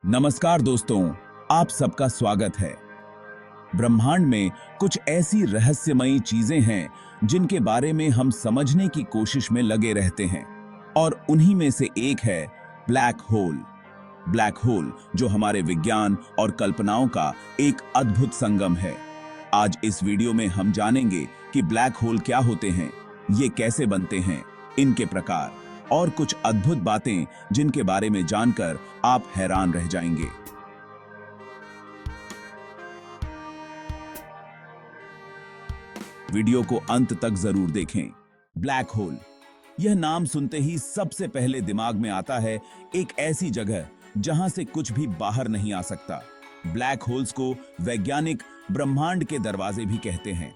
नमस्कार दोस्तों, आप सबका स्वागत है। ब्रह्मांड में कुछ ऐसी रहस्यमयी चीजें हैं जिनके बारे में हम समझने की कोशिश में लगे रहते हैं और उन्हीं में से एक है ब्लैक होल। ब्लैक होल जो हमारे विज्ञान और कल्पनाओं का एक अद्भुत संगम है। आज इस वीडियो में हम जानेंगे कि ब्लैक होल क्या होते हैं, ये कैसे बनते हैं, इनके प्रकार और कुछ अद्भुत बातें जिनके बारे में जानकर आप हैरान रह जाएंगे। वीडियो को अंत तक जरूर देखें। ब्लैक होल, यह नाम सुनते ही सबसे पहले दिमाग में आता है एक ऐसी जगह जहां से कुछ भी बाहर नहीं आ सकता। ब्लैक होल्स को वैज्ञानिक ब्रह्मांड के दरवाजे भी कहते हैं।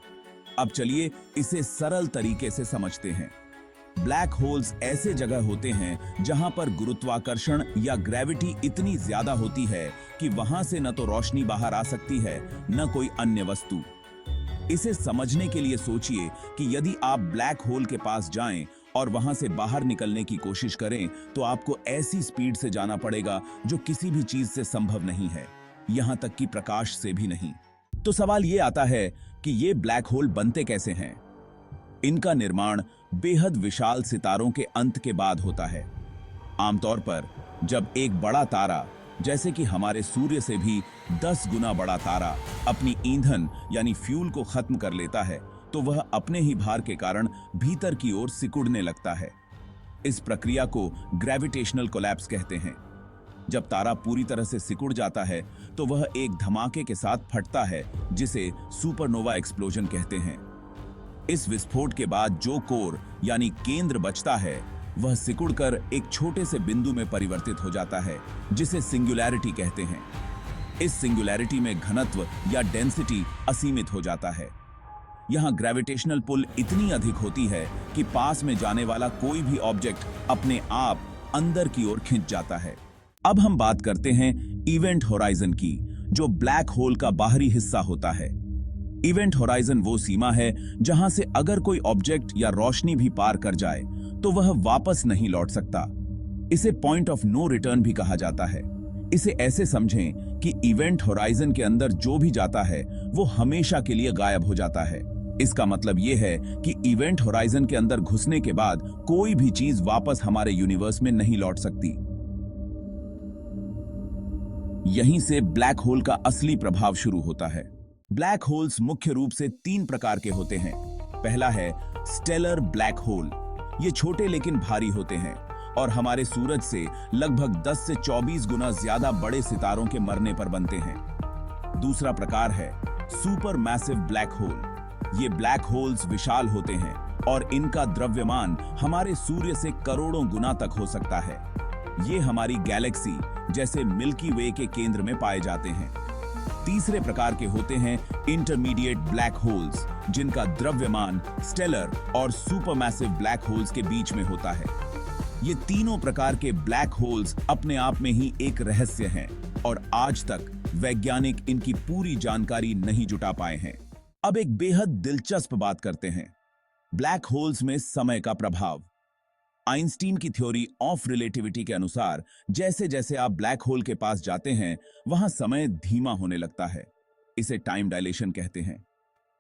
अब चलिए इसे सरल तरीके से समझते हैं। ब्लैक होल्स ऐसे जगह होते हैं जहां पर गुरुत्वाकर्षण या ग्रेविटी इतनी ज्यादा होती है कि वहां से न तो रोशनी बाहर आ सकती है न कोई अन्य वस्तु। इसे समझने के लिए सोचिए कि यदि आप ब्लैक होल के पास जाएं और वहां से बाहर निकलने की कोशिश करें तो आपको ऐसी स्पीड से जाना पड़ेगा जो किसी भी चीज से संभव नहीं है, यहां तक कि प्रकाश से भी नहीं। तो सवाल यह आता है कि ये ब्लैक होल बनते कैसे हैं। इनका निर्माण बेहद विशाल सितारों के अंत के बाद होता है। आमतौर पर जब एक बड़ा तारा, जैसे कि हमारे सूर्य से भी 10 गुना बड़ा तारा, अपनी ईंधन यानी फ्यूल को खत्म कर लेता है तो वह अपने ही भार के कारण भीतर की ओर सिकुड़ने लगता है। इस प्रक्रिया को ग्रेविटेशनल कोलैप्स कहते हैं। जब तारा पूरी तरह से सिकुड़ जाता है तो वह एक धमाके के साथ फटता है जिसे सुपरनोवा एक्सप्लोजन कहते हैं। इस विस्फोट के बाद जो कोर यानी केंद्र बचता है वह सिकुड़कर एक छोटे से बिंदु में परिवर्तित हो जाता है जिसे सिंगुलैरिटी कहते हैं। इस सिंगुलैरिटी में घनत्व या डेंसिटी असीमित हो जाता है। यहां ग्रेविटेशनल पुल इतनी अधिक होती है कि पास में जाने वाला कोई भी ऑब्जेक्ट अपने आप अंदर की ओर खिंच जाता है। अब हम बात करते हैं इवेंट होराइजन की, जो ब्लैक होल का बाहरी हिस्सा होता है। इवेंट होराइजन वो सीमा है जहां से अगर कोई ऑब्जेक्ट या रोशनी भी पार कर जाए तो वह वापस नहीं लौट सकता। इसे पॉइंट ऑफ नो रिटर्न भी कहा जाता है। इसे ऐसे समझें कि इवेंट होराइजन के अंदर जो भी जाता है वो हमेशा के लिए गायब हो जाता है। इसका मतलब यह है कि इवेंट होराइजन के अंदर घुसने के बाद कोई भी चीज वापस हमारे यूनिवर्स में नहीं लौट सकती। यहीं से ब्लैक होल का असली प्रभाव शुरू होता है। ब्लैक होल्स मुख्य रूप से 3 प्रकार के होते हैं। पहला है स्टेलर ब्लैक होल। ये छोटे लेकिन भारी होते हैं और हमारे सूरज से लगभग 10 से 24 गुना ज्यादा बड़े सितारों के मरने पर बनते हैं। दूसरा प्रकार है सुपर मैसिव ब्लैक होल। ये ब्लैक होल्स विशाल होते हैं और इनका द्रव्यमान हमारे सूर्य से करोड़ों गुना तक हो सकता है। ये हमारी गैलेक्सी जैसे मिल्की वे के केंद्र में पाए जाते हैं। तीसरे प्रकार के होते हैं इंटरमीडिएट ब्लैक होल्स, जिनका द्रव्यमान स्टेलर और सुपरमैसिव ब्लैक होल्स के बीच में होता है। ये तीनों प्रकार के ब्लैक होल्स अपने आप में ही एक रहस्य हैं और आज तक वैज्ञानिक इनकी पूरी जानकारी नहीं जुटा पाए हैं। अब एक बेहद दिलचस्प बात करते हैं, ब्लैक होल्स में समय का प्रभाव। आइंस्टीन की थ्योरी ऑफ रिलेटिविटी के अनुसार जैसे जैसे आप ब्लैक होल के पास जाते हैं वहां समय धीमा होने लगता है। इसे टाइम डायलेशन कहते हैं।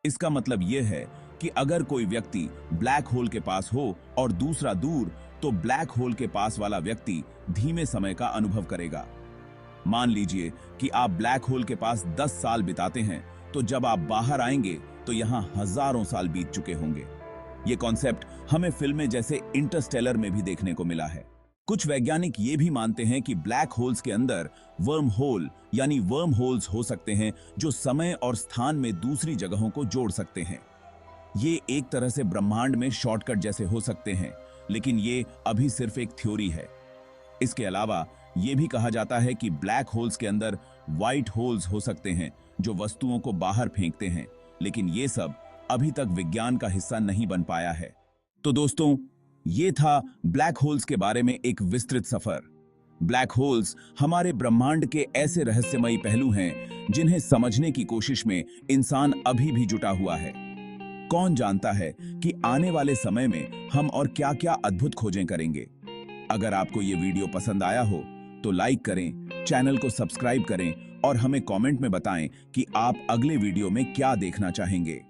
इसका मतलब यह है कि अगर कोई व्यक्ति ब्लैक होल के पास हो और दूसरा दूर, तो ब्लैक होल के पास वाला व्यक्ति धीमे समय का अनुभव करेगा। मान लीजिए कि आप ब्लैक होल के पास 10 साल बिताते हैं, तो जब आप बाहर आएंगे तो यहां हजारों साल बीत चुके होंगे। ये कॉन्सेप्ट हमें फिल्में जैसे इंटरस्टेलर में भी देखने को मिला है। कुछ वैज्ञानिक ये भी मानते हैं कि ब्लैक होल्स के अंदर वर्म होल यानी वर्म होल्स हो सकते हैं जो समय और स्थान में दूसरी जगहों को जोड़ सकते हैं। ये एक तरह से ब्रह्मांड में शॉर्टकट जैसे हो सकते हैं, लेकिन ये अभी सिर्फ एक थ्योरी है। इसके अलावा ये भी कहा जाता है कि ब्लैक होल्स के अंदर व्हाइट होल्स हो सकते हैं जो वस्तुओं को बाहर फेंकते हैं, लेकिन ये सब अभी तक विज्ञान का हिस्सा नहीं बन पाया है। तो दोस्तों, ये था ब्लैक होल्स के बारे में एक विस्तृत सफर। ब्लैक होल्स हमारे ब्रह्मांड के ऐसे रहस्यमयी पहलू हैं जिन्हें समझने की कोशिश में इंसान अभी भी जुटा हुआ है। कौन जानता है कि आने वाले समय में हम और क्या-क्या अद्भुत खोजें करेंगे। अगर आपको ये वीडियो पसंद आया हो तो लाइक करें, चैनल को सब्सक्राइब करें और हमें कमेंट में बताएं कि आप अगले वीडियो में क्या देखना चाहेंगे।